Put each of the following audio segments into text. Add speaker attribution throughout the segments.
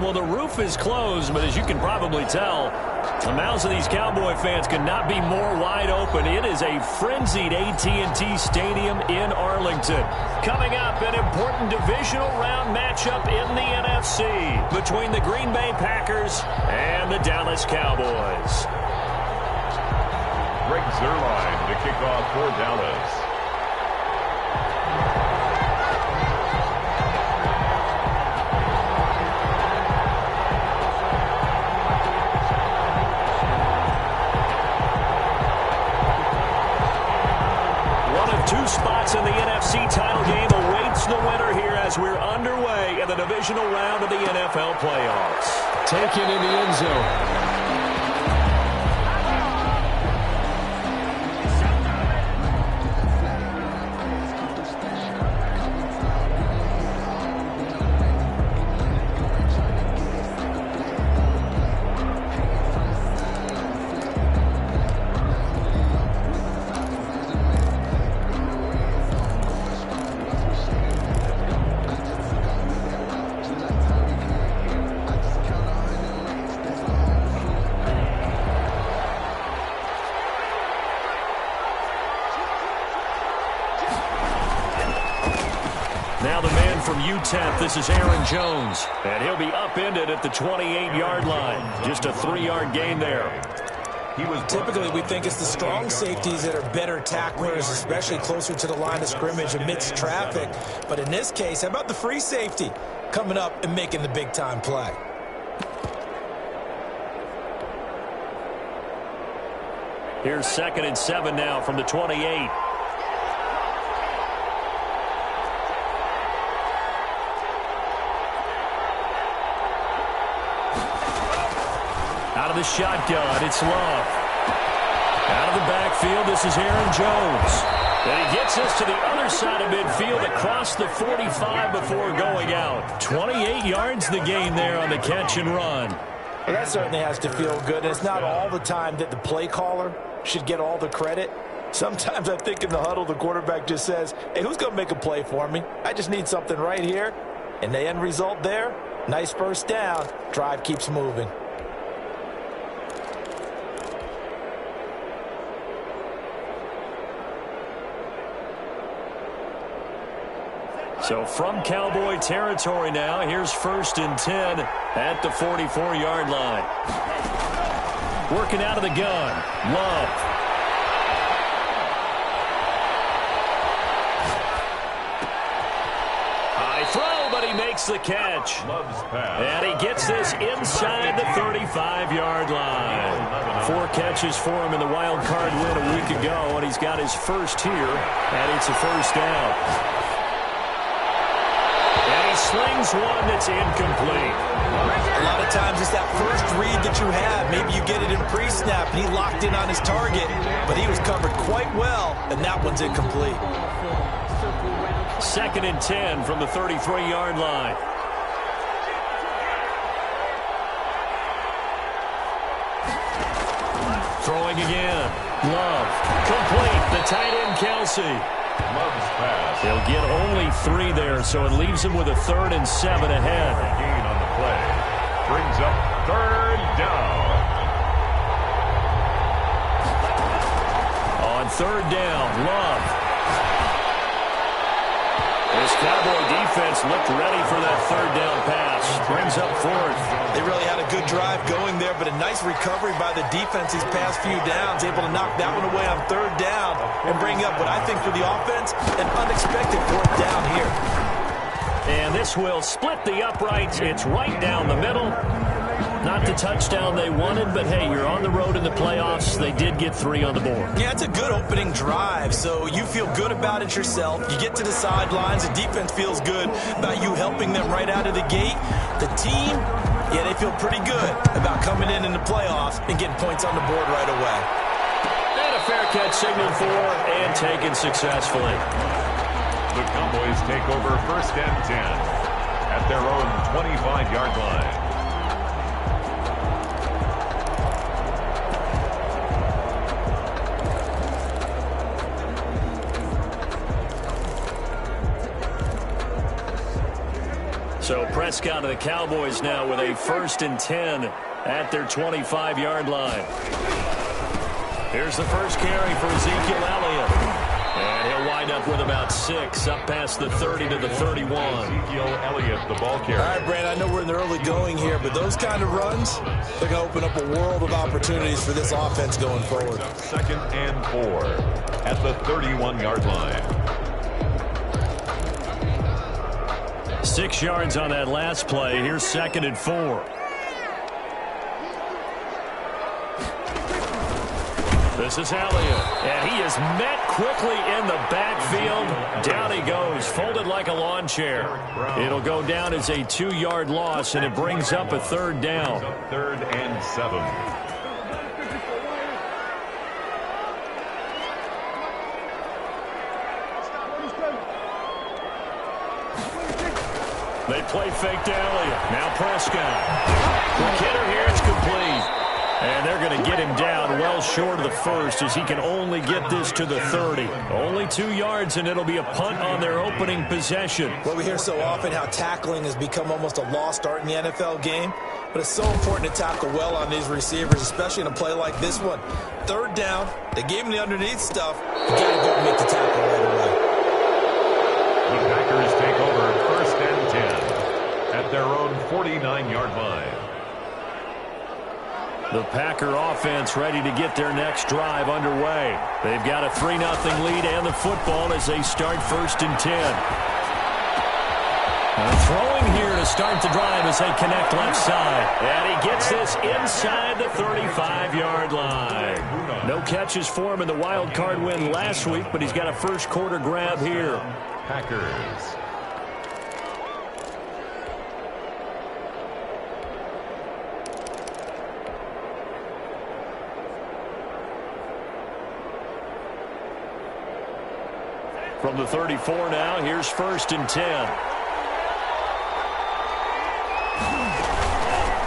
Speaker 1: well, the roof is closed, but as you can probably tell, the mouths of these Cowboy fans could not be more wide open. It is a frenzied AT&T Stadium in Arlington. Coming up, an important divisional round matchup in the NFC between the Green Bay Packers and the Dallas Cowboys.
Speaker 2: Greg Zuerlein to kick off for Dallas.
Speaker 1: Two spots in the NFC title game awaits the winner here as we're underway in the divisional round of the NFL playoffs.
Speaker 3: Taken in the end zone.
Speaker 1: Now the man from UTEP, this is Aaron Jones. And he'll be upended at the 28-yard line. Just a 3-yard gain there.
Speaker 4: Typically, we think it's the strong safeties that are better tacklers, especially closer to the line of scrimmage amidst traffic. But in this case, how about the free safety coming up and making the big-time play?
Speaker 1: Here's 2nd and 7 now from the 28. Out of the shotgun, it's Love. Out of the backfield, this is Aaron Jones. And he gets us to the other side of midfield across the 45 before going out. 28 yards the gain there on the catch and run.
Speaker 4: Well, that certainly has to feel good. And it's not all the time that the play caller should get all the credit. Sometimes I think in the huddle, the quarterback just says, hey, who's going to make a play for me? I just need something right here. And the end result there, nice first down. Drive keeps moving.
Speaker 1: So from Cowboy territory now, here's 1st and 10 at the 44-yard line. Working out of the gun, Love. High throw, but he makes the catch.
Speaker 2: Love's pass.
Speaker 1: And he gets this inside the 35-yard line. 4 catches for him in the wild card win a week ago, and he's got his first here, and it's a first down. Slings one that's incomplete.
Speaker 4: A lot of times it's that first read that you have. Maybe you get it in pre-snap, and he locked in on his target, but he was covered quite well, and that one's incomplete.
Speaker 1: 2nd and 10 from the 33-yard line. Throwing again. Love. Complete. The tight end, Kelsey.
Speaker 2: Love's pass.
Speaker 1: They'll get only 3 there, so it leaves him with a 3rd and 7 ahead.
Speaker 2: Gain on the play. Brings up 3rd down.
Speaker 1: On 3rd down, Love. This Cowboy defense looked ready for that 3rd down pass. Brings up 4th.
Speaker 4: They really had a good drive going there, but a nice recovery by the defense these past few downs, able to knock that one away on 3rd down and bring up what I think for the offense, an unexpected 4th down here.
Speaker 1: And this will split the uprights. It's right down the middle. Not the touchdown they wanted, but hey, you're on the road in the playoffs. They did get 3 on the board.
Speaker 4: Yeah, it's a good opening drive, so you feel good about it yourself. You get to the sidelines. The defense feels good about you helping them right out of the gate. The team, yeah, they feel pretty good about coming in the playoffs and getting points on the board right away.
Speaker 1: And a fair catch signaled for and taken successfully.
Speaker 2: The Cowboys take over 1st and 10 at their own 25-yard line.
Speaker 1: So Prescott of the Cowboys now with a 1st and 10 at their 25-yard line. Here's the first carry for Ezekiel Elliott. And he'll wind up with about 6, up past the 30 to the 31.
Speaker 2: Ezekiel Elliott, the ball carrier.
Speaker 4: All right, Brand, I know we're in the early going here, but those kind of runs, they're going to open up a world of opportunities for this offense going forward.
Speaker 2: 2nd and 4 at the 31-yard line.
Speaker 1: 6 yards on that last play. Here's 2nd and 4. This is Elliott, and he is met quickly in the backfield. Down he goes, folded like a lawn chair. It'll go down as a 2-yard loss, and it brings up a 3rd down.
Speaker 2: 3rd and 7.
Speaker 1: They play fake to Elliott. Now Prescott. The kidder here, it's complete. And they're going to get him down well short of the 1st as he can only get this to the 30. Only 2 yards, and it'll be a punt on their opening possession.
Speaker 4: Well, we hear so often how tackling has become almost a lost art in the NFL game. But it's so important to tackle well on these receivers, especially in a play like this one. 3rd down, they gave him the underneath stuff. You got to go and make the tackle right away.
Speaker 2: The Packers take over 1st and 10 at their own 49-yard line.
Speaker 1: The Packer offense ready to get their next drive underway. They've got a 3-0 lead and the football as they start 1st and 10. Throwing here to start the drive as they connect left side. And he gets this inside the 35-yard line. No catches for him in the wild card win last week, but he's got a first quarter grab here.
Speaker 2: Packers.
Speaker 1: From the 34 now, here's 1st and 10.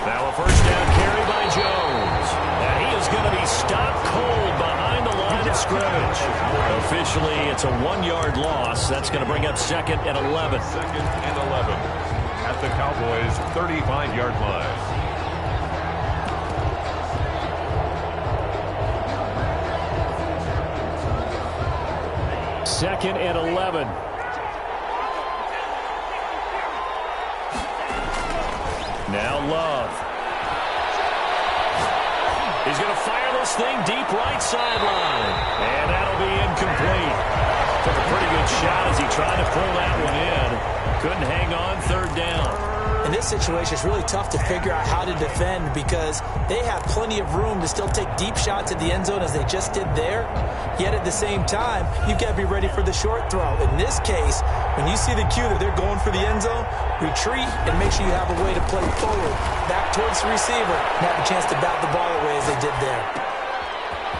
Speaker 1: Now a 1st down carry by Jones. And he is going to be stopped cold behind the line of scrimmage. Officially, it's a 1-yard loss. That's going to bring up 2nd and 11.
Speaker 2: 2nd and 11 at the Cowboys' 35-yard line.
Speaker 1: Second and 11. Now Love. He's going to fire this thing deep right sideline. And that'll be incomplete. Took a pretty good shot as he tried to pull that one in. Couldn't hang on 3rd down.
Speaker 4: In this situation, it's really tough to figure out how to defend because they have plenty of room to still take deep shots at the end zone as they just did there. Yet at the same time, you've got to be ready for the short throw. In this case, when you see the cue that they're going for the end zone, retreat and make sure you have a way to play forward, back towards the receiver, and have a chance to bat the ball away as they did there.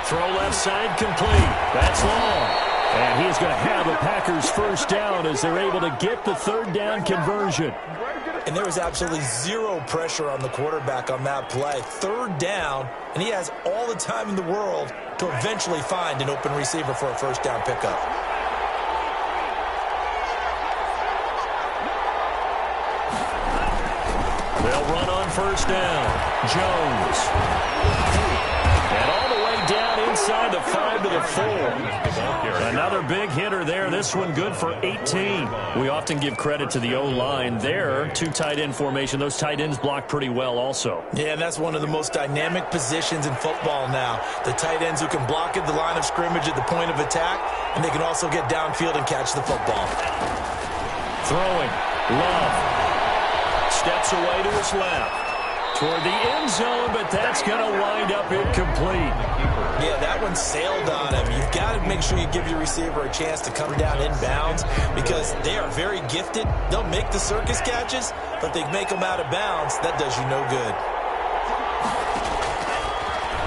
Speaker 1: Throw left side complete. That's long. And he's going to have a Packers 1st down as they're able to get the 3rd down conversion.
Speaker 4: And there was absolutely zero pressure on the quarterback on that play. 3rd down, and he has all the time in the world to eventually find an open receiver for a 1st down pickup.
Speaker 1: They'll run on 1st down. Jones. And all the way down inside the 5 to the 4. Another big hitter there. This one good for 18. We often give credit to the O-line there. 2 tight end formation. Those tight ends block pretty well also.
Speaker 4: Yeah, and that's one of the most dynamic positions in football now. The tight ends who can block at the line of scrimmage at the point of attack, and they can also get downfield and catch the football.
Speaker 1: Throwing. Love. Steps away to his left. Toward the end zone, but that's going to wind up incomplete.
Speaker 4: Yeah, that one sailed on him. You've got to make sure you give your receiver a chance to come down inbounds because they are very gifted. They'll make the circus catches, but they make them out of bounds. That does you no good.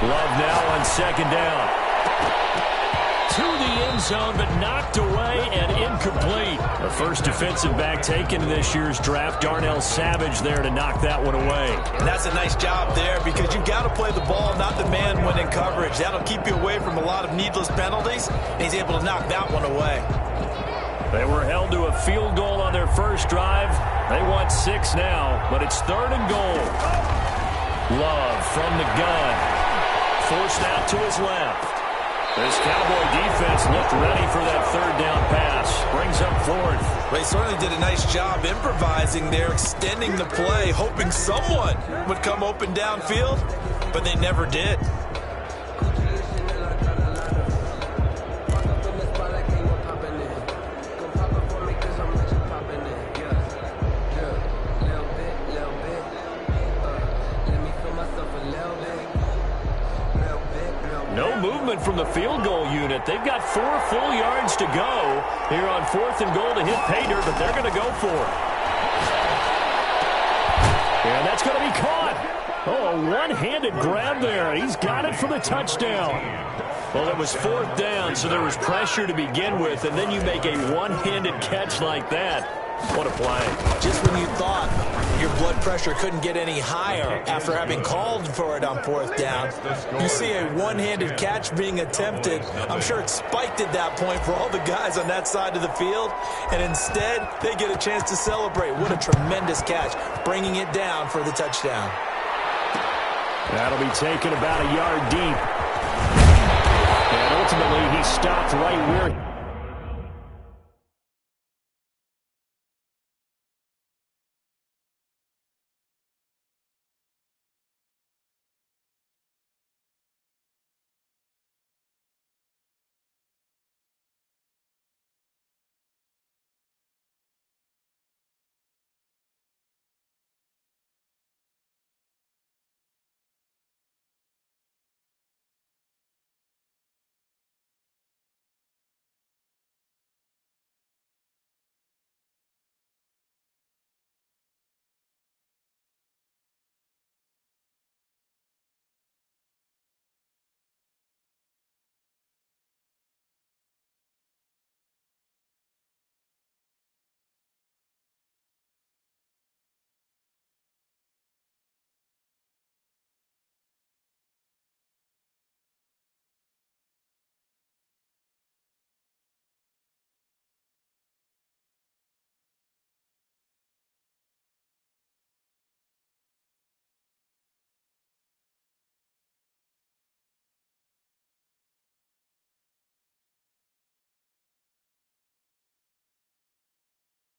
Speaker 1: Love now on 2nd down. To the end zone, but knocked away and incomplete. The first defensive back taken in this year's draft, Darnell Savage, there to knock that one away.
Speaker 4: And that's a nice job there because you've got to play the ball, not the man when in coverage. That'll keep you away from a lot of needless penalties, and he's able to knock that one away.
Speaker 1: They were held to a field goal on their first drive. They want 6 now, but it's 3rd and goal. Love from the gun. Forced out to his left. This Cowboy defense looked ready for that 3rd down pass. Brings up 4th.
Speaker 4: They certainly did a nice job improvising there, extending the play, hoping someone would come open downfield, but they never did.
Speaker 1: No movement from the field goal unit. They've got 4 full yards to go here on 4th and goal to hit pay dirt, but they're going to go for it. And that's going to be caught. Oh, a one-handed grab there. He's got it for the touchdown. Well, it was 4th down, so there was pressure to begin with, and then you make a one-handed catch like that. What a play.
Speaker 4: Just when you thought your blood pressure couldn't get any higher after having called for it on 4th down, you see a one-handed catch being attempted. I'm sure it spiked at that point for all the guys on that side of the field, and instead they get a chance to celebrate. What a tremendous catch, bringing it down for the touchdown.
Speaker 1: That'll be taken about a yard deep. And ultimately he stopped right where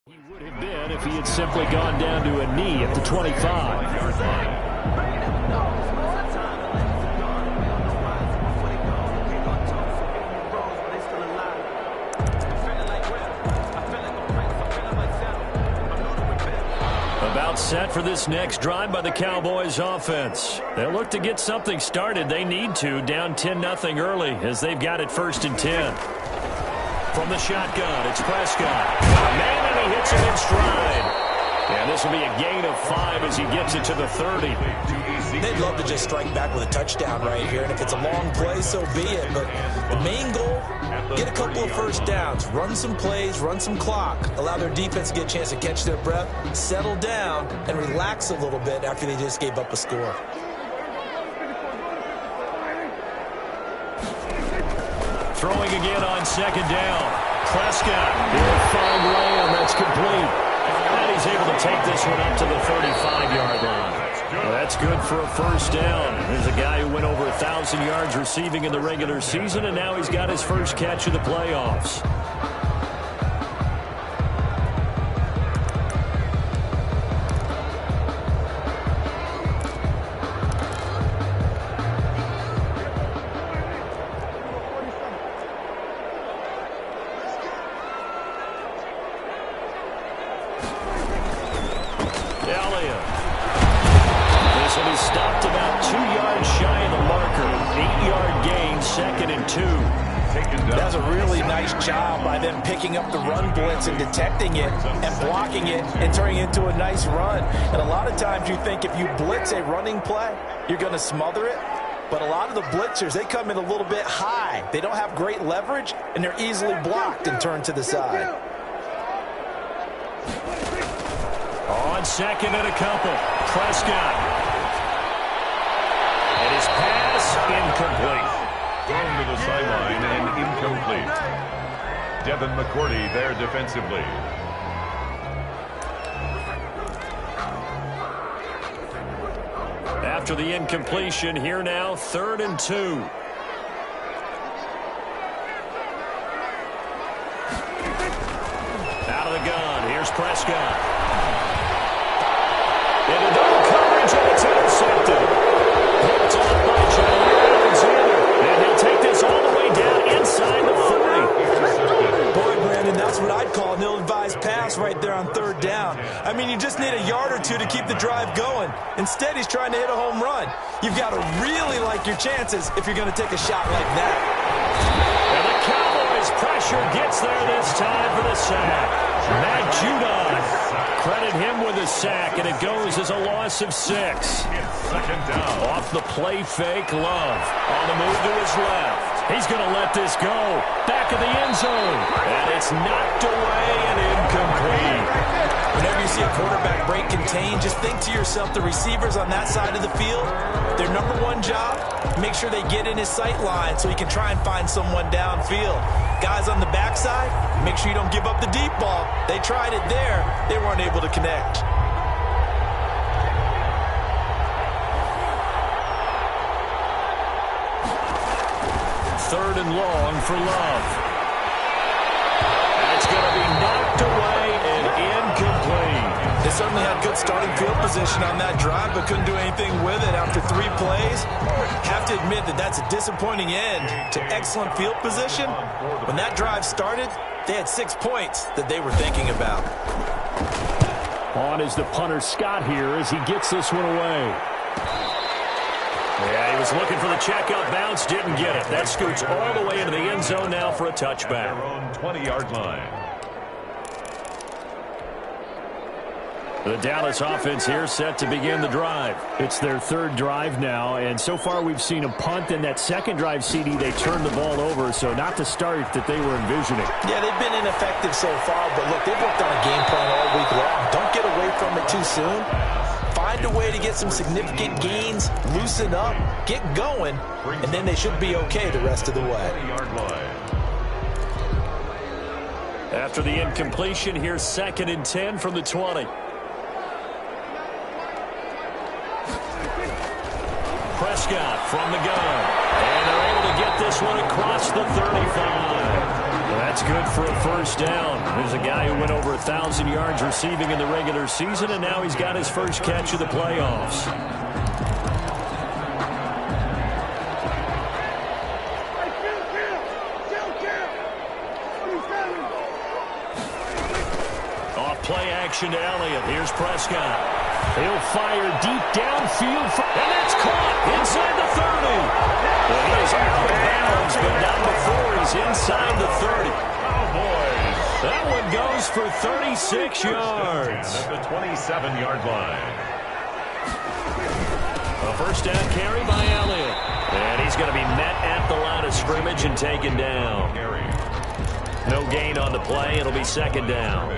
Speaker 1: he would have been if he had simply gone down to a knee at the 25-yard line. About set for this next drive by the Cowboys offense. They'll look to get something started. They need to, down 10-0 early as they've got it 1st and 10. From the shotgun, it's Prescott. Man, and he hits him in stride. And this will be a gain of 5 as he gets it to the 30.
Speaker 4: They'd love to just strike back with a touchdown right here, and if it's a long play, so be it. But the main goal, get a couple of 1st downs, run some plays, run some clock, allow their defense to get a chance to catch their breath, settle down, and relax a little bit after they just gave up a score.
Speaker 1: Throwing again on 2nd down. Prescott, he'll find Lamb. That's complete. And he's able to take this one up to the 35-yard line. Well, that's good for a 1st down. There's a guy who went over 1,000 yards receiving in the regular season, and now he's got his first catch of the playoffs. This will be stopped about 2 yards shy of the marker. 8-yard gain, 2nd and 2.
Speaker 4: That's a really nice job by them picking up the run blitz and detecting it and blocking it and turning it into a nice run. And a lot of times you think if you blitz a running play, you're going to smother it. But a lot of the blitzers, they come in a little bit high. They don't have great leverage, and they're easily blocked and turned to the side.
Speaker 1: On 2nd and a couple, Prescott. And his pass incomplete.
Speaker 2: Thrown to the sideline and incomplete. Devin McCourty there defensively.
Speaker 1: After the incompletion, here now, 3rd and 2. Out of the gun, here's Prescott. Into double coverage, and it's intercepted. Picked off by Jair Alexander. And he'll take this all the way down inside the 40.
Speaker 4: Boy, Brandon, that's what I'd call an ill-advised pass right there on 3rd down. I mean, you just need a yard or two to keep the drive going. Instead, he's trying to hit a home run. You've got to really like your chances if you're going to take a shot like that.
Speaker 1: And the Cowboys' pressure gets there this time for the sack. Matt Judon, credit him with a sack, and it goes as a loss of 6.
Speaker 2: Second down.
Speaker 1: Off the play fake, Love. On the move to his left. He's going to let this go. Back of the end zone. And it's knocked away and incomplete.
Speaker 4: Whenever you see a quarterback break contained, just think to yourself, the receivers on that side of the field, their number one job, make sure they get in his sight line so he can try and find someone downfield. Guys on the backside, make sure you don't give up the deep ball. They tried it there. They weren't able to connect.
Speaker 1: Third and long for Love. That's going to be knocked away and incomplete.
Speaker 4: They certainly had good starting field position on that drive, but couldn't do anything with it after 3 plays. Have to admit that that's a disappointing end to excellent field position. When that drive started, they had 6 points that they were thinking about.
Speaker 1: On is the punter Scott here as he gets this one away. Yeah, he was looking for the checkout bounce, didn't get it. That scoots all the way into the end zone now for a touchback.
Speaker 2: Their own 20-yard line.
Speaker 1: The Dallas offense here set to begin the drive. It's their 3rd drive now, and so far we've seen a punt, and that second drive, CD, they turned the ball over, so not the start that they were envisioning.
Speaker 4: Yeah, they've been ineffective so far, but look, they've worked on a game plan all week long. Don't get away from it too soon. Find a way to get some significant gains, loosen up, get going, and then they should be okay the rest of the way.
Speaker 2: 20-yard line.
Speaker 1: After the incompletion, here's 2nd and 10 from the 20. Prescott from the gun. And they're able to get this one across the 35. That's good for a first down. There's a guy who went over 1,000 yards receiving in the regular season, and now he's got his first catch of the playoffs. Off play action to Elliott. Here's Prescott. He'll fire deep downfield, and that's caught inside the 30. Well, he is out of bounds, but not before he's inside the 30.
Speaker 2: Cowboys.
Speaker 1: That one goes for 36 yards.
Speaker 2: At the 27-yard line.
Speaker 1: A first down carry by Elliott. And he's going to be met at the line of scrimmage and taken down. No gain on the play. It'll be 2nd down.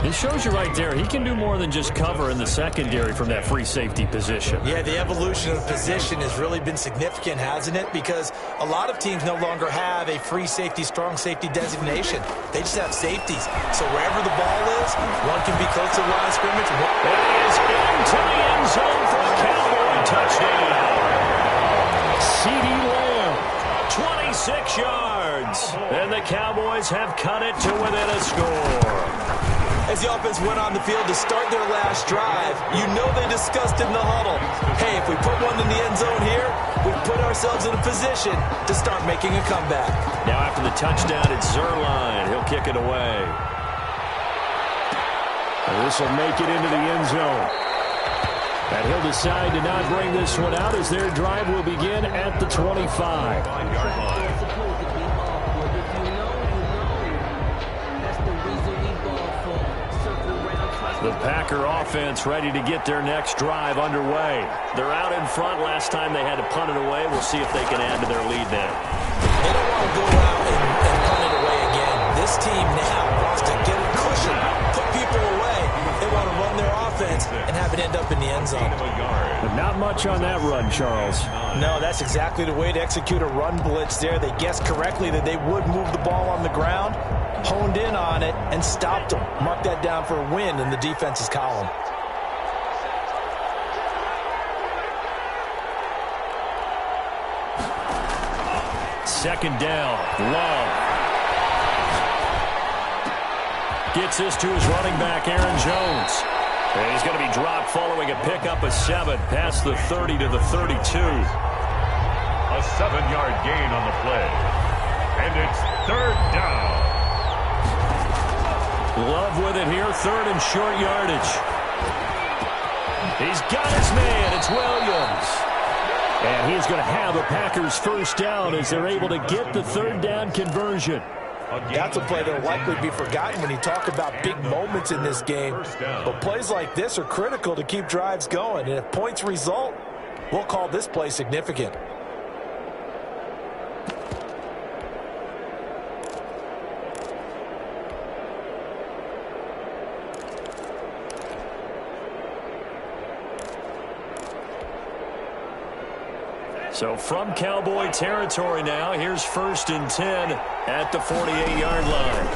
Speaker 1: It shows you right there, he can do more than just cover in the secondary from that free safety position.
Speaker 4: Yeah, the evolution of the position has really been significant, hasn't it? Because a lot of teams no longer have a free safety, strong safety designation. They just have safeties. So wherever the ball is, one can be close to the line of scrimmage.
Speaker 1: That is into the end zone for a Cowboy touchdown. CD Lamb, 26 yards. And the Cowboys have cut it to within a score.
Speaker 4: As the offense went on the field to start their last drive, you know they discussed in the huddle, hey, if we put one in the end zone here, we put ourselves in a position to start making a comeback.
Speaker 1: Now after the touchdown, it's Zerline. He'll kick it away. And this will make it into the end zone. And he'll decide to not bring this one out as their drive will begin at the 25.
Speaker 2: 5-yard line.
Speaker 1: The Packer offense ready to get their next drive underway. They're out in front. Last time they had to punt it away. We'll see if they can add to their lead now.
Speaker 4: They don't want to go out and punt it away again. This team now wants to get a cushion, put people away. They want to run their offense and have it end up in the end zone.
Speaker 1: But not much on that run, Charles.
Speaker 4: No, that's exactly the way to execute a run blitz there. They guessed correctly that they would move the ball on the ground, honed in on it, and stopped them. Mark that down for a win in the defense's column.
Speaker 1: second down. Love gets this to his running back, Aaron Jones. And he's going to be dropped following a pickup of 7 past the 30 to the 32.
Speaker 2: A 7-yard gain on the play. And it's third down.
Speaker 1: Love with it here, third and short yardage. He's got his man. It's Williams. And he's going to have a Packers first down as they're able to get the third down conversion.
Speaker 4: That's a play that will likely be forgotten when you talk about big moments in this game. But plays like this are critical to keep drives going. And if points result, we'll call this play significant.
Speaker 1: So from Cowboy territory now, here's 1st and 10 at the 48-yard line.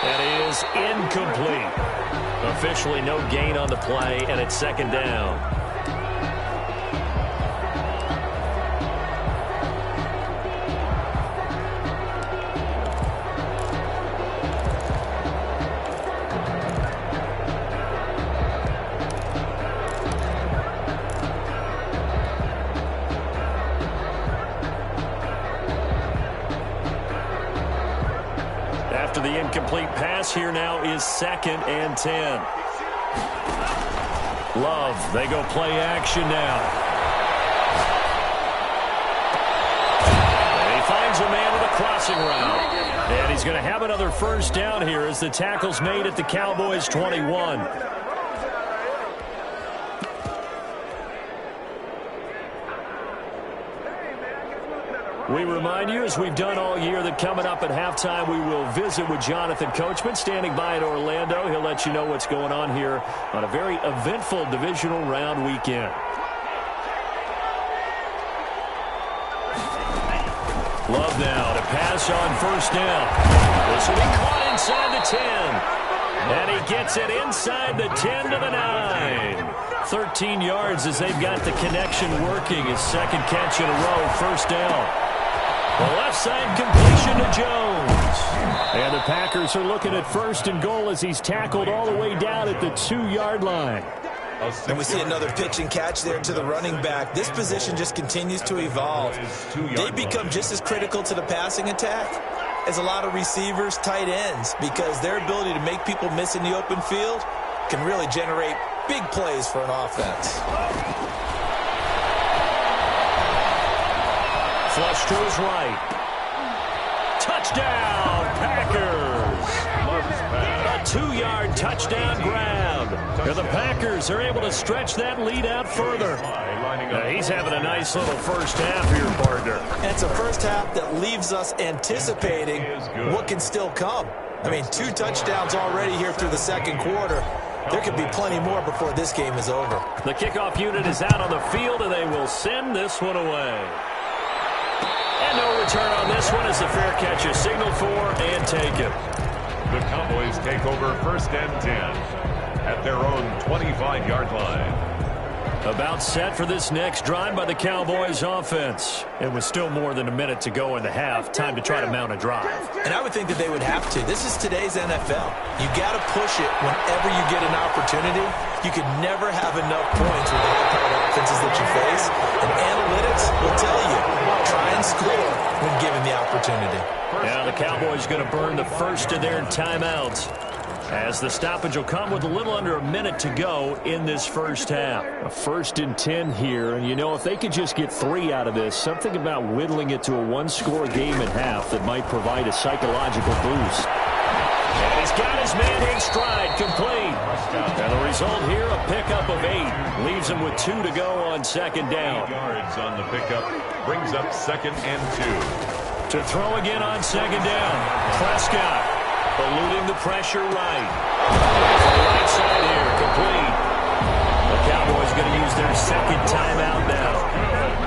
Speaker 1: That is incomplete. Officially no gain on the play, and it's second down. The incomplete pass here now is 2nd and 10. Love, they go play action now. And he finds a man with a crossing route. And he's going to have another first down here as the tackle's made at the Cowboys' 21. We remind you, as we've done all year, that coming up at halftime, we will visit with Jonathan Coachman, standing by in Orlando. He'll let you know what's going on here on a very eventful divisional round weekend. Love now to pass on first down. This will be caught inside the 10. And he gets it inside the 10 to the 9. 13 yards as they've got the connection working. His second catch in a row, first down. The left side completion to Jones. And the Packers are looking at 1st and goal as he's tackled all the way down at the 2-yard line.
Speaker 4: And we see another pitch and catch there to the running back. This position just continues to evolve. They become just as critical to the passing attack as a lot of receivers, tight ends, because their ability to make people miss in the open field can really generate big plays for an offense.
Speaker 1: Flush to his right. Touchdown, Packers. A 2-yard touchdown grab. And the Packers are able to stretch that lead out further. He's having a nice little first half here, partner.
Speaker 4: And it's a first half that leaves us anticipating what can still come. I mean, 2 touchdowns already here through the second quarter. There could be plenty more before this game is over.
Speaker 1: The kickoff unit is out on the field, and they will send this one away. And no return on this one as the fair catch is signaled for and taken.
Speaker 2: The Cowboys take over 1st and 10 at their own 25-yard line.
Speaker 1: About set for this next drive by the Cowboys offense. And with still more than a minute to go in the half, time to try to mount a drive.
Speaker 4: And I would think that they would have to. This is today's NFL. You got to push it whenever you get an opportunity. You could never have enough points with the high-powered offenses that you face. And analytics will tell you, try and score when given the opportunity.
Speaker 1: Now the Cowboys going to burn the first of their timeouts, as the stoppage will come with a little under a minute to go in this first half.
Speaker 3: A 1st and 10 here, and you know, if they could just get 3 out of this, something about whittling it to a 1-score game at half that might provide a psychological boost.
Speaker 1: And he's got his man in stride, complete. And the result here, a pickup of 8. Leaves him with 2 to go on second down.
Speaker 2: 8 yards on the pickup, brings up 2nd and 2.
Speaker 1: To throw again on second down, Prescott. Eluding the pressure right. Right side here, complete. The Cowboys going to use their second timeout now,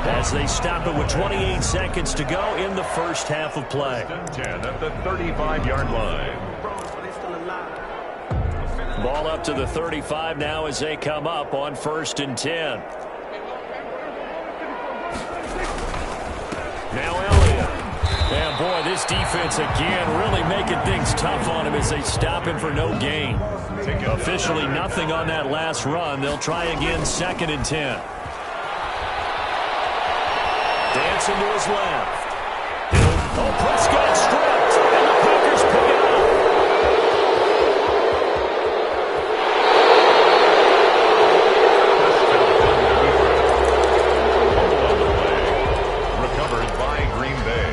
Speaker 1: as they stop it with 28 seconds to go in the first half of play.
Speaker 2: 10 at the 35-yard line.
Speaker 1: Ball up to the 35 now as they come up on 1st and 10. Now this defense again really making things tough on him as they stop him for no gain. Officially nothing on that last run. They'll try again, 2nd and 10. Dancing to his left. Oh, Prescott stripped, and the Packers pick it up.
Speaker 2: Recovered by Green Bay.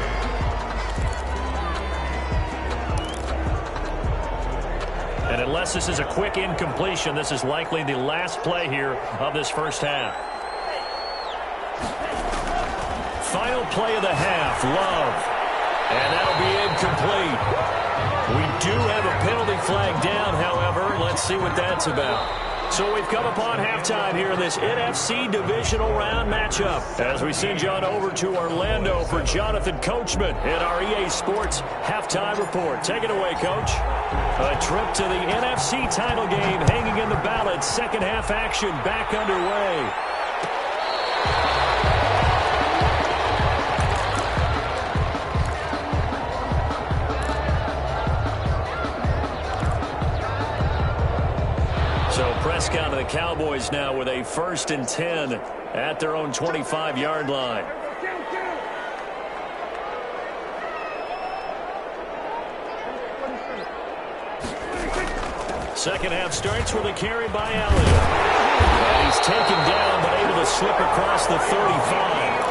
Speaker 1: And unless this is a quick incompletion, this is likely the last play here of this first half. Final play of the half, Love. And that'll be incomplete. We do have a penalty flag down, however. Let's see what that's about. So we've come upon halftime here in this NFC divisional round matchup as we send you on over to Orlando for Jonathan Coachman in our EA Sports halftime report. Take it away, Coach. A trip to the NFC title game hanging in the balance. Second half action back underway. So Prescott and the Cowboys now with a 1st and 10 at their own 25-yard line. Second half starts with a carry by Elliott. And he's taken down but able to slip across the 35.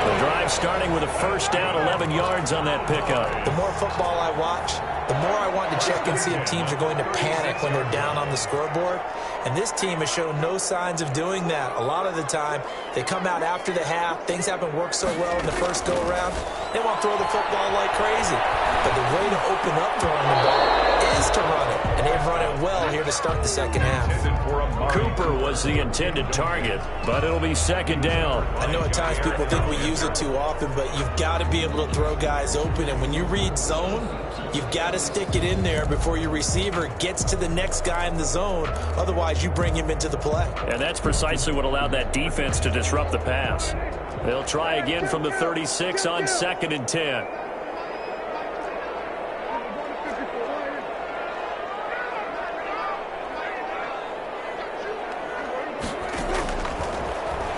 Speaker 1: The drive starting with a 1st down, 11 yards on that pickup.
Speaker 4: The more football I watch, the more I want to check and see if teams are going to panic when they're down on the scoreboard. And this team has shown no signs of doing that. A lot of the time, they come out after the half. Things haven't worked so well in the first go-around. They want to throw the football like crazy. But the way to open up throwing the ball is to run it. And they've run it well here to start the second half.
Speaker 1: Cooper was the intended target, but it'll be 2nd down.
Speaker 4: I know at times people think we use it too often, but you've got to be able to throw guys open. And when you read zone, you've got to stick it in there before your receiver gets to the next guy in the zone. Otherwise, you bring him into the play.
Speaker 1: And that's precisely what allowed that defense to disrupt the pass. They'll try again from the 36 on 2nd and 10.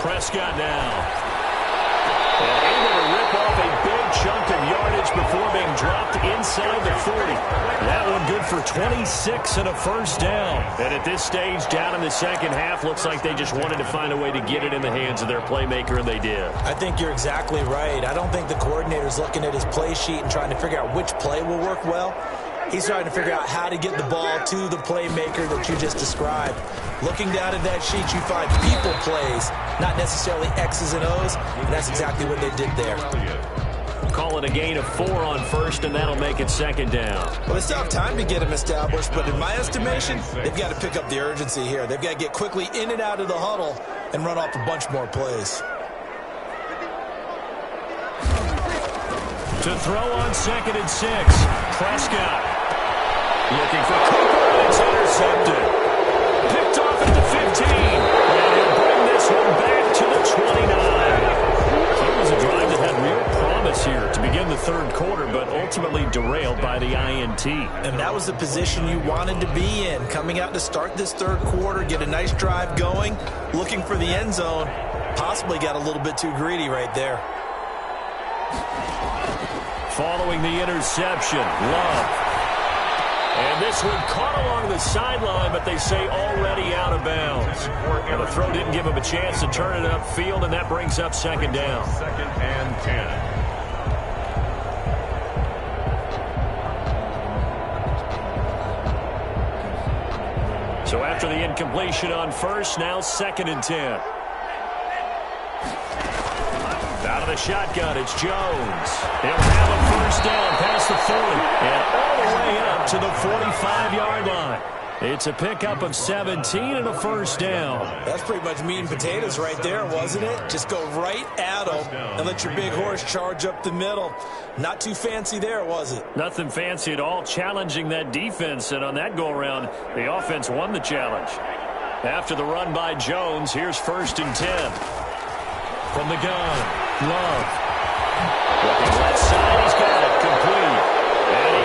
Speaker 1: Prescott now. And able to rip off a big chunk of yardage before being dropped inside the 40. That one good for 26 and a 1st down. And at this stage, down in the second half, looks like they just wanted to find a way to get it in the hands of their playmaker, and they did.
Speaker 4: I think you're exactly right. I don't think the coordinator's looking at his play sheet and trying to figure out which play will work well. He's trying to figure out how to get the ball to the playmaker that you just described. Looking down at that sheet, you find people plays, not necessarily X's and O's, and that's exactly what they did there.
Speaker 1: Call it a gain of 4 on 1st, and that'll make it 2nd down.
Speaker 4: Well, they still have time to get him established, but in my estimation, they've got to pick up the urgency here. They've got to get quickly in and out of the huddle and run off a bunch more plays.
Speaker 1: To throw on 2nd and 6, Prescott. Looking for Cooper, and it's intercepted. Picked off at the 15. And he'll bring this one back to the 29. It was a drive that had real promise here to begin the 3rd quarter, but ultimately derailed by the INT.
Speaker 4: And that was the position you wanted to be in. Coming out to start this 3rd quarter, get a nice drive going, looking for the end zone. Possibly got a little bit too greedy right there.
Speaker 1: Following the interception, Love. And this one caught along the sideline, but they say already out of bounds. And the throw didn't give him a chance to turn it upfield, and that brings up 2nd down.
Speaker 2: 2nd and 10.
Speaker 1: So after the incompletion on 1st, now 2nd and 10. Out of the shotgun, it's Jones. He'll have a 1st down past the 40 and all the way up to the 45-yard line. It's a pickup of 17 and a 1st down.
Speaker 4: That's pretty much meat and potatoes right there, wasn't it? Just go right at them and let your big horse charge up the middle. Not too fancy there, was it?
Speaker 1: Nothing fancy at all, challenging that defense. And on that go-around, the offense won the challenge. After the run by Jones, here's 1st and 10. From the gun, Love. Looking left side, he's got it, complete.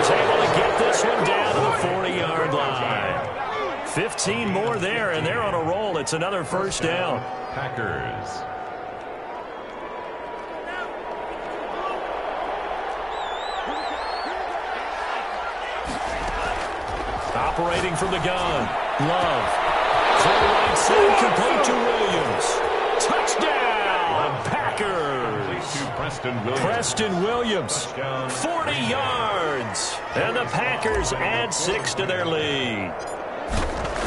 Speaker 1: He's able to get this one down to the 40-yard line. 15 more there, and they're on a roll. It's another first down.
Speaker 2: Packers.
Speaker 1: Operating from the gun. Love. To the right side, complete to Williams. Touchdown, Packers.
Speaker 2: To
Speaker 1: Preston Williams. 40 yards. And the Packers add 6 to their lead.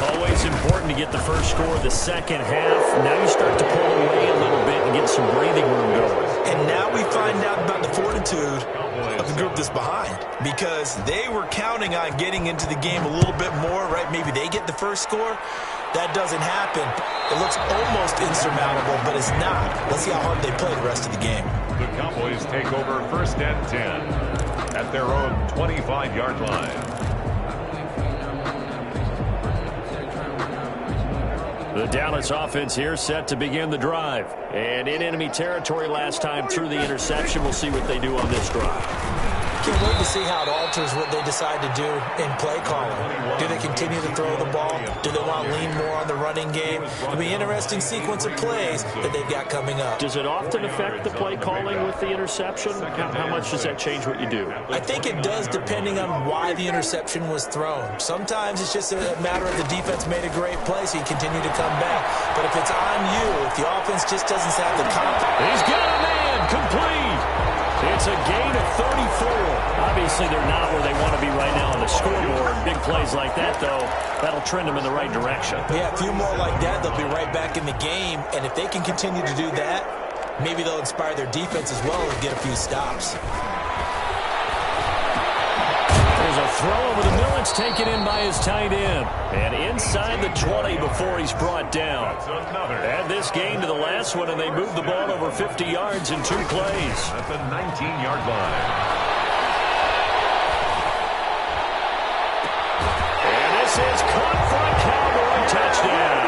Speaker 1: Always important to get the first score of the second half. Now you start to pull away a little bit and get some breathing room going.
Speaker 4: And now we find out about the fortitude of the group that's behind, because they were counting on getting into the game a little bit more, right? Maybe they get the first score. That doesn't happen. It looks almost insurmountable, but it's not. Let's see how hard they play the rest of the game.
Speaker 2: The Cowboys take over first and 10 at their own 25-yard line.
Speaker 1: The Dallas offense here set to begin the drive. And in enemy territory last time through the interception. We'll see what they do on this drive.
Speaker 4: Can't wait to see how it alters what they decide to do in play calling. Do they continue to throw the ball? Do they want to lean more on the running game? It'll be an interesting sequence of plays that they've got coming up.
Speaker 1: Does it often affect the play calling with the interception? How much does that change what you do?
Speaker 4: I think it does, depending on why the interception was thrown. Sometimes it's just a matter of the defense made a great play, so you continue to come back. But if it's on you, if the offense just doesn't have the confidence.
Speaker 1: He's got a man complete. It's a gain of 34. Obviously, they're not where they want to be right now on the scoreboard. Big plays like that, though, that'll trend them in the right direction.
Speaker 4: Yeah, a few more like that, they'll be right back in the game. And if they can continue to do that, maybe they'll inspire their defense as well and get a few stops.
Speaker 1: There's a throw over the middle. It's taken in by his tight end. And inside the 20 before he's brought down. Add this gain to the last one, and they move the ball over 50 yards in 2 plays.
Speaker 2: At the 19-yard line.
Speaker 1: And this is caught for a Cowboy touchdown.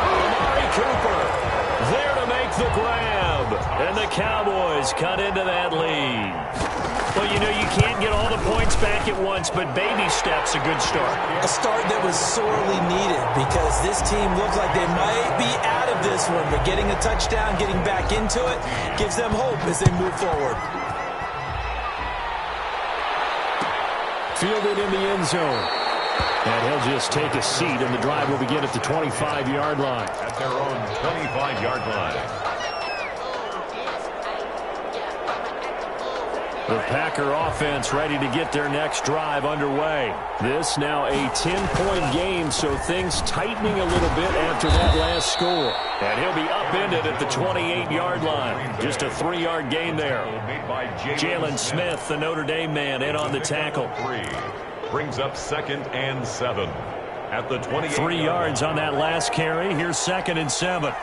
Speaker 1: Amari Cooper there to make the grab. And the Cowboys cut into that lead. Well, you know, you can't get all the points back at once, but baby steps a good start.
Speaker 4: A start that was sorely needed, because this team looks like they might be out of this one, but getting a touchdown, getting back into it, gives them hope as they move forward.
Speaker 1: Fielded in the end zone. And he'll just take a seat, and the drive will begin at the 25-yard line.
Speaker 2: At their own 25-yard line.
Speaker 1: The Packer offense ready to get their next drive underway. This now a 10-point game, so things tightening a little bit after that last score. And he'll be upended at the 28-yard line. Just a 3-yard gain there. Jalen Smith, the Notre Dame man, in on the tackle.
Speaker 2: Brings up 2nd and 7 at the 28.
Speaker 1: 3 yards on that last carry. Here's 2nd and 7.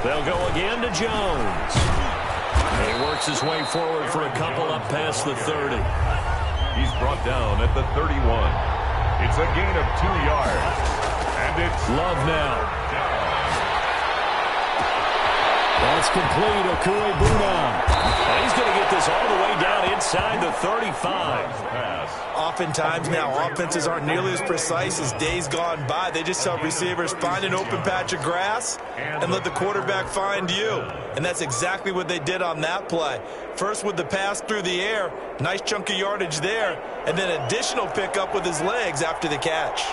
Speaker 1: They'll go again to Jones. And he works his way forward for a couple up past the 30.
Speaker 2: He's brought down at the 31. It's a gain of 2 yards. And it's
Speaker 1: Love now. That's complete. Okue-Buna. And he's going to get this all the way down inside the 35.
Speaker 4: Oftentimes now, offenses aren't nearly as precise as days gone by. They just tell receivers, find an open patch of grass and let the quarterback find you. And that's exactly what they did on that play. First with the pass through the air, nice chunk of yardage there, and then additional pickup with his legs after the catch.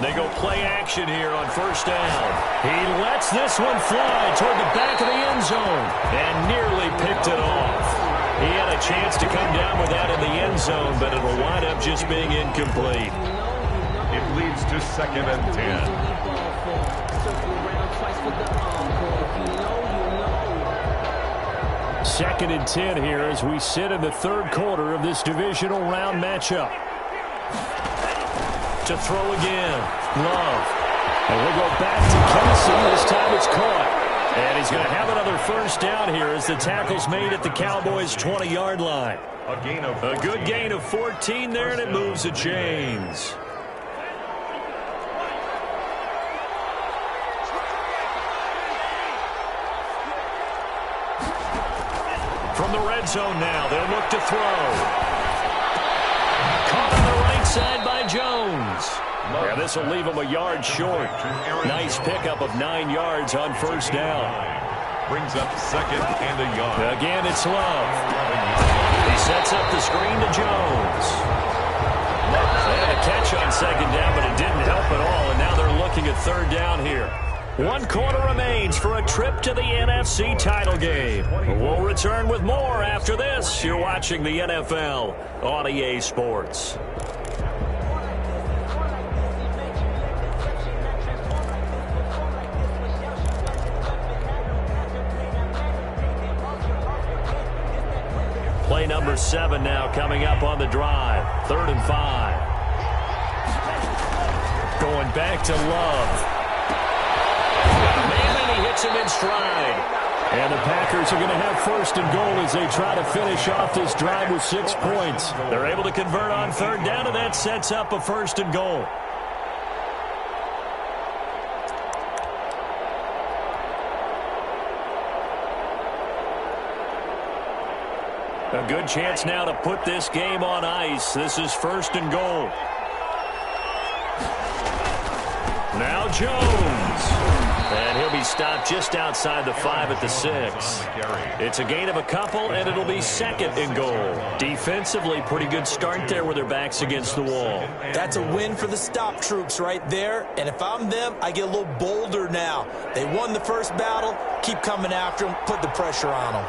Speaker 1: They go play action here on first down. He lets this one fly toward the back of the end zone and nearly picked it off. He had a chance to come down with that in the end zone, but it'll wind up just being incomplete.
Speaker 2: It leads to 2nd and 10.
Speaker 1: 2nd and 10 here as we sit in the 3rd quarter of this divisional round matchup. To throw again. Love. And we'll go back to Kelsey. This time it's caught. And he's going to have another first down here as the tackle's made at the Cowboys' 20-yard line. A good gain of 14 there, and it moves the chains. From the red zone now, they'll look to throw. Caught on the right side by Jones. Yeah, this will leave him a yard short. Nice pickup of 9 yards on first down.
Speaker 2: Brings up second and a yard.
Speaker 1: Again, it's Love. He sets up the screen to Jones. They had a catch on second down, but it didn't help at all, and now they're looking at third down here. 1 quarter remains for a trip to the NFC title game. We'll return with more after this. You're watching the NFL on EA Sports. Play number 7 now coming up on the drive. 3rd and 5. Going back to Love. Man, he hits him in stride. And the Packers are going to have 1st and goal as they try to finish off this drive with 6 points. They're able to convert on 3rd down, and that sets up a 1st and goal. A good chance now to put this game on ice. This is 1st and goal. Now Jones. And he'll be stopped just outside the 5 at the 6. It's a gain of a couple, and it'll be 2nd and goal. Defensively, pretty good start there with their backs against the wall.
Speaker 4: That's a win for the stop troops right there. And if I'm them, I get a little bolder now. They won the first battle. Keep coming after them. Put the pressure on them.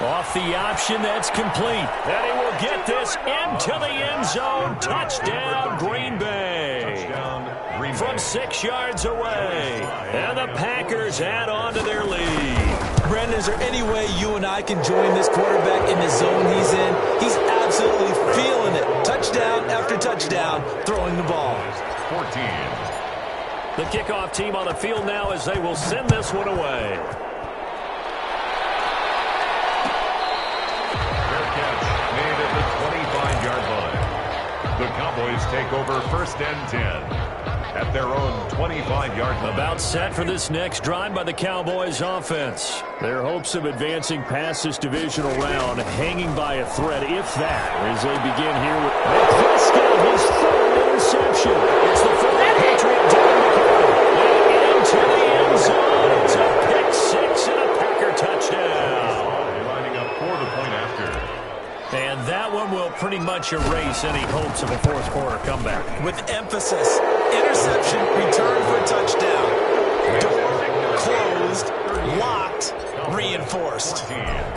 Speaker 1: Off the option, that's complete. And he will get this into the end zone. Touchdown, Green Bay. From 6 yards away. And the Packers add on to their lead.
Speaker 4: Brendan, is there any way you and I can join this quarterback in the zone he's in? He's absolutely feeling it. Touchdown after touchdown, throwing the ball.
Speaker 2: 14.
Speaker 1: The kickoff team on the field now as they will send this one away.
Speaker 2: The Cowboys take over 1st and 10 at their own 25-yard line.
Speaker 1: About set for this next drive by the Cowboys offense. Their hopes of advancing past this divisional round hanging by a thread, if that, as they begin here with Prescott, his 3rd interception. It's the former Patriot Devin McCourty. Into the end zone. It's a pick 6 and a Packer touchdown.
Speaker 2: Lining up for the point after.
Speaker 1: And that one will pretty much erase any hopes of a 4th quarter comeback.
Speaker 4: With emphasis, interception, return for a touchdown. Door closed, locked, reinforced.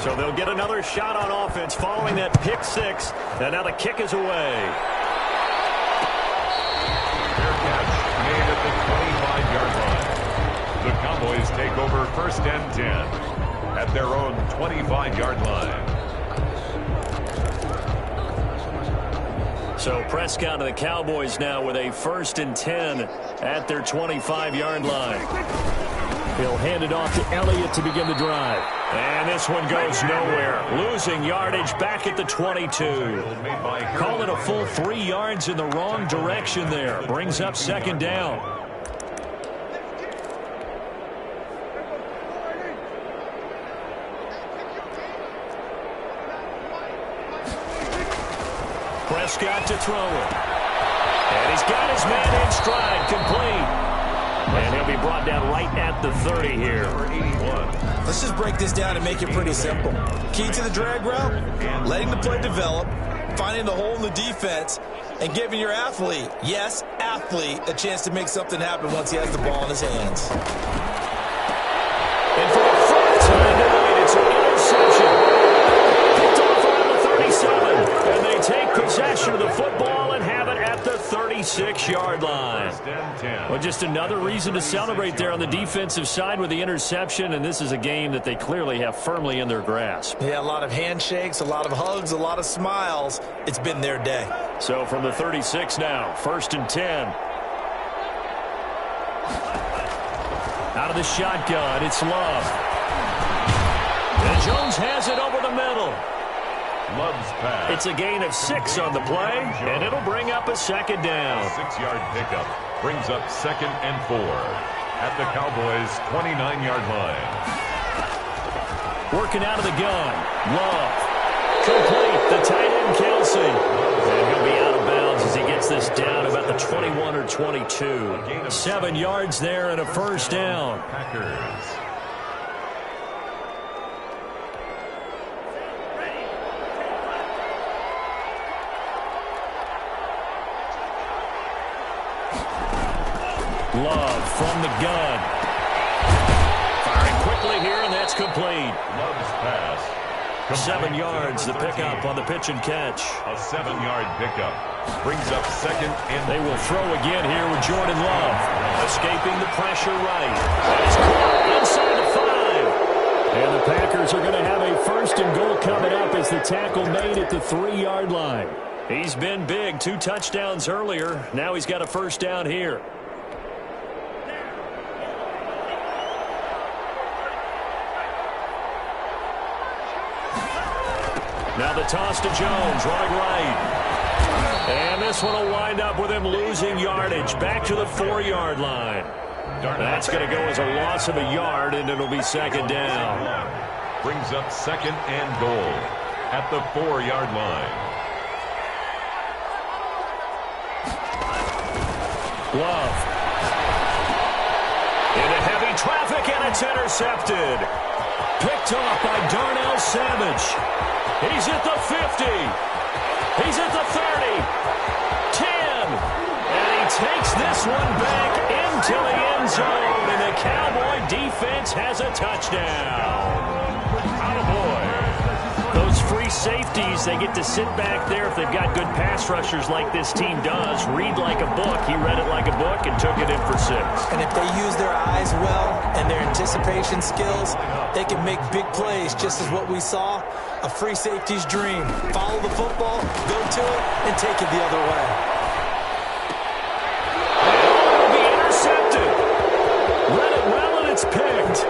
Speaker 1: So they'll get another shot on offense following that pick 6. And now the kick is away.
Speaker 2: Fair catch made at the 25-yard line. The Cowboys take over 1st and 10 at their own 25-yard line.
Speaker 1: So Prescott and the Cowboys now with a 1st and 10 at their 25-yard line. He'll hand it off to Elliott to begin the drive. And this one goes nowhere. Losing yardage back at the 22. Call it a full 3 yards in the wrong direction there. Brings up 2nd down. Prescott to throw it. And he's got his man in stride, complete. And he'll be brought down right at the 30 here.
Speaker 4: Let's just break this down and make it pretty simple. Key to the drag route, letting the play develop, finding the hole in the defense, and giving your athlete, yes, athlete, a chance to make something happen once he has the ball in his hands.
Speaker 1: And for the 4th time tonight, it's an interception. Picked off around the 37. And they take possession of the football and have it at the 36-yard line. Well, just another reason to celebrate there on the defensive side with the interception, and this is a game that they clearly have firmly in their grasp.
Speaker 4: Yeah, a lot of handshakes, a lot of hugs, a lot of smiles. It's been their day.
Speaker 1: So from the 36 now, 1st and 10. Out of the shotgun, it's Love. And Jones has it over the middle.
Speaker 2: Love's pass.
Speaker 1: It's a gain of 6 on the play, and it'll bring up a 2nd down.
Speaker 2: 6-yard pickup brings up 2nd and 4. at the Cowboys' 29-yard line.
Speaker 3: Working out of the gun. Love. Complete. The tight end, Kelsey. And he'll be out of bounds as he gets this down about the 21 or 22. 7 yards there and a first down.
Speaker 2: Packers.
Speaker 3: Love from the gun. Firing quickly here, and that's complete.
Speaker 2: Love's pass.
Speaker 3: 7 yards, the pickup on the pitch and catch.
Speaker 2: A 7-yard pickup. Brings up second and...
Speaker 3: They will throw again here with Jordan Love. Escaping the pressure right. It's caught inside the 5. And the Packers are going to have a first and goal coming up as the tackle made at the 3-yard line. He's been big. 2 touchdowns earlier. Now he's got a first down here. Now the toss to Jones, running right. And this one will wind up with him losing yardage. Back to the 4-yard line. That's going to go as a loss of a yard, and it'll be second down.
Speaker 2: Brings up second and goal at the 4-yard line.
Speaker 3: Love. Into heavy traffic, and it's intercepted. Picked off by Darnell Savage. He's at the 50. He's at the 30. 10. And he takes this one back into the end zone. And the Cowboy defense has a touchdown. Cowboy. Those free safeties, they get to sit back there if they've got good pass rushers like this team does. Read like a book. He read it like a book and took it in for 6.
Speaker 4: And if they use their eyes well and their anticipation skills, they can make big plays, just as what we saw. A free safety's dream. Follow the football, go to it, and take it the other way.
Speaker 3: It'll be intercepted. Read it well, and it's picked.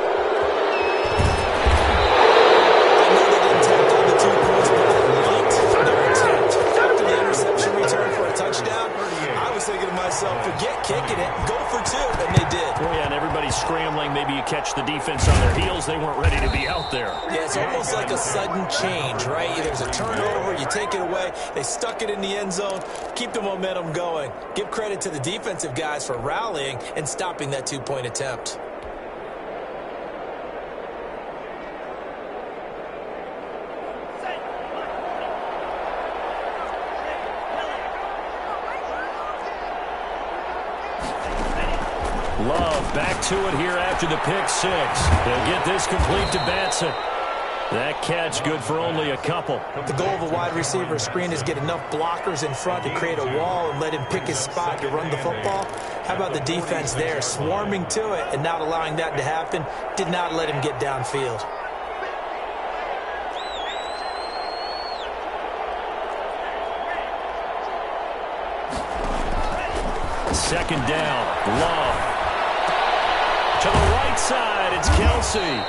Speaker 4: I know they didn't tack on the 2 points, but I liked their attempt. After the interception return for a touchdown, I was thinking to myself, forget kicking it, go for 2, and they did.
Speaker 3: Well, yeah, and everybody's scrambling. Maybe you catch the defense on their heels. They weren't ready to be out there.
Speaker 4: Yeah, it's almost like a sudden change, right? There's a turnover, you take it away, they stuck it in the end zone, keep the momentum going. Give credit to the defensive guys for rallying and stopping that 2-point attempt.
Speaker 3: Love back to it here after the pick 6. They'll get this complete to Batson. That catch good for only a couple.
Speaker 4: The goal of a wide receiver screen is get enough blockers in front to create a wall and let him pick his spot to run the football. How about the defense there, swarming to it and not allowing that to happen? Did not let him get downfield.
Speaker 3: Second down, Love. To the right side, it's Kelsey.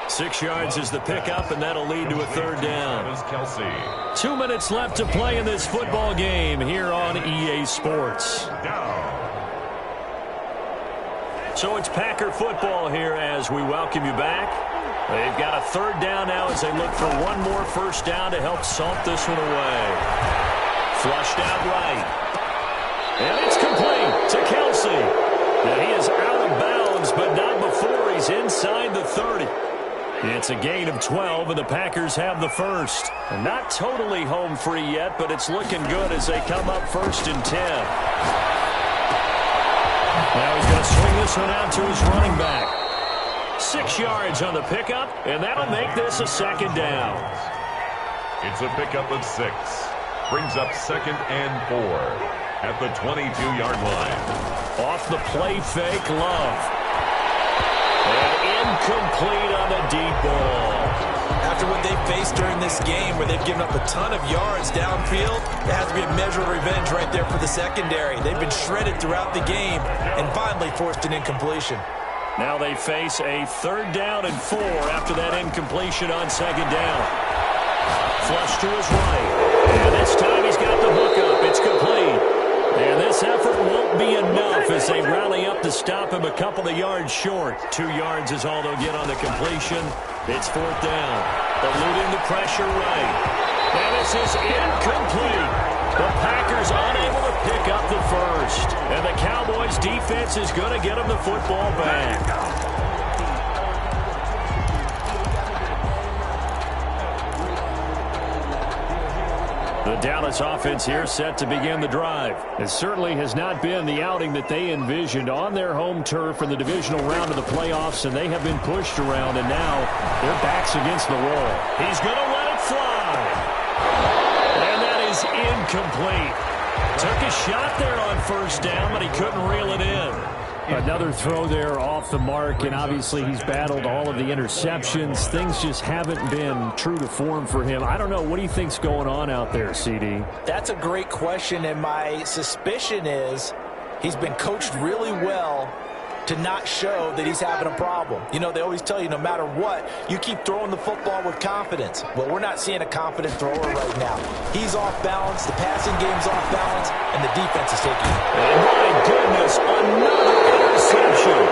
Speaker 3: 6 yards is the pickup, and that'll lead to a third down. 2 minutes left to play in this football game here on EA Sports. So it's Packer football here as we welcome you back. They've got a third down now as they look for one more first down to help salt this one away. Flushed out right. And it's complete to Kelsey. Now he is out of bounds, but not before he's inside the 30. It's a gain of 12, and the Packers have the first. And not totally home free yet, but it's looking good as they come up 1st and 10. Now he's going to swing this one out to his running back. 6 yards on the pickup, and that'll make this a second down.
Speaker 2: It's a pickup of 6. Brings up 2nd and 4. At the 22-yard line.
Speaker 3: Off the play fake, Love. And incomplete on the deep ball.
Speaker 4: After what they faced during this game where they've given up a ton of yards downfield, there has to be a measure of revenge right there for the secondary. They've been shredded throughout the game and finally forced an incompletion.
Speaker 3: Now they face a 3rd down and 4 after that incompletion on 2nd down. Flush to his right. And this time he's got the hookup. It's complete.
Speaker 1: And this effort won't be enough as they rally up to stop him a couple of yards short. 2 yards is all they'll get on the completion. It's 4th down. Eluding the pressure right. And this is incomplete. The Packers unable to pick up the first. And the Cowboys defense is going to get them the football back. The Dallas offense here set to begin the drive. It certainly has not been the outing that they envisioned on their home turf in the divisional round of the playoffs, and they have been pushed around, and now their back's against the wall. He's going to let it fly. And that is incomplete. Took a shot there on 1st down, but he couldn't reel it in. Another throw there off the mark, and obviously he's battled all of the interceptions. Things just haven't been true to form for him. I don't know. What do you think's going on out there, CD?
Speaker 4: That's a great question, and my suspicion is he's been coached really well to not show that he's having a problem. You know, they always tell you no matter what, you keep throwing the football with confidence. Well, we're not seeing a confident thrower right now. He's off balance, the passing game's off balance, and the defense is taking it.
Speaker 1: Oh, my goodness, another interception.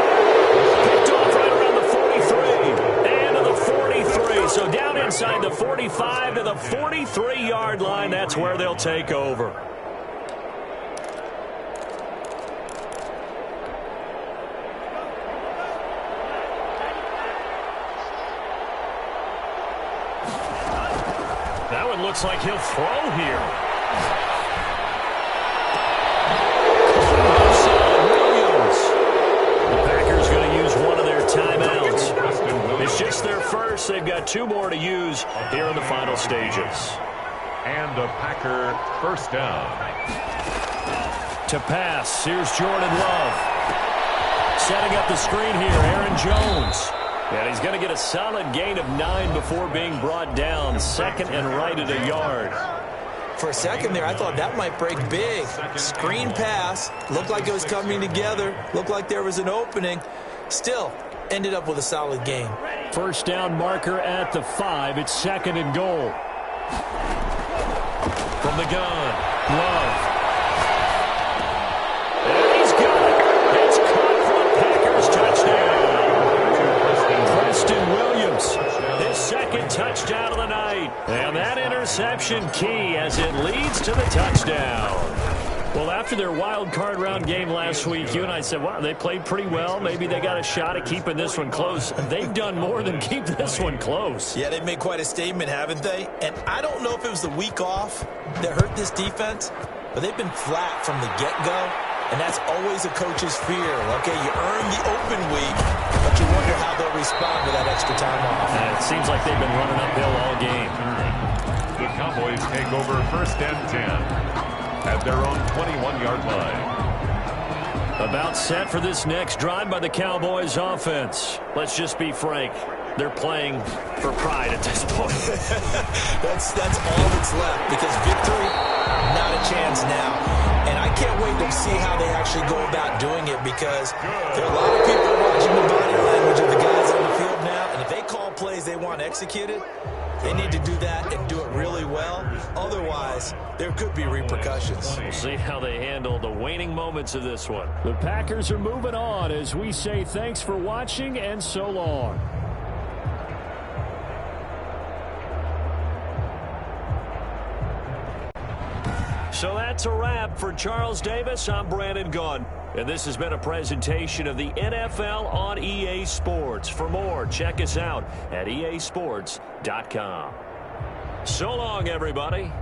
Speaker 1: Picked off right around the 43 and to the 43. So down inside the 45 to the 43-yard line, that's where they'll take over. That one looks like he'll throw here. Williams. The Packers going to use one of their timeouts. It's just their first. They've got 2 more to use here in the final stages.
Speaker 2: And a Packer 1st down.
Speaker 1: To pass, here's Jordan Love. Setting up the screen here, Aaron Jones. And he's going to get a solid gain of 9 before being brought down. 2nd and right at a yard.
Speaker 4: For a second there, I thought that might break big. Screen pass. Looked like it was coming together. Looked like there was an opening. Still, ended up with a solid gain.
Speaker 1: 1st down marker at the 5. It's 2nd and goal. From the gun, Love. And he's got it. It's caught for the Packers touchdown. Williams, his 2nd touchdown of the night. And that interception key as it leads to the touchdown. Well, after their wild card round game last week, you and I said, wow, they played pretty well. Maybe they got a shot at keeping this one close. They've done more than keep this one close.
Speaker 4: Yeah, they've made quite a statement, haven't they? And I don't know if it was the week off that hurt this defense, but they've been flat from the get-go. And that's always a coach's fear. Okay, you earn the open week, but you wonder how they'll respond with that extra time off.
Speaker 1: And it seems like they've been running uphill all game.
Speaker 2: The Cowboys take over 1st and 10 at their own 21-yard line.
Speaker 1: About set for this next drive by the Cowboys offense. Let's just be frank. They're playing for pride at this point.
Speaker 4: that's all that's left, because victory, not a chance now. And I can't wait to see how they actually go about doing it, because there are a lot of people watching the body language of the guys on the field now, and if they call plays they want executed, they need to do that and do it really well. Otherwise, there could be repercussions.
Speaker 1: We'll see how they handle the waning moments of this one. The Packers are moving on as we say thanks for watching and so long. So that's a wrap for Charles Davis. I'm Brandon Gunn. And this has been a presentation of the NFL on EA Sports. For more, check us out at easports.com. So long, everybody.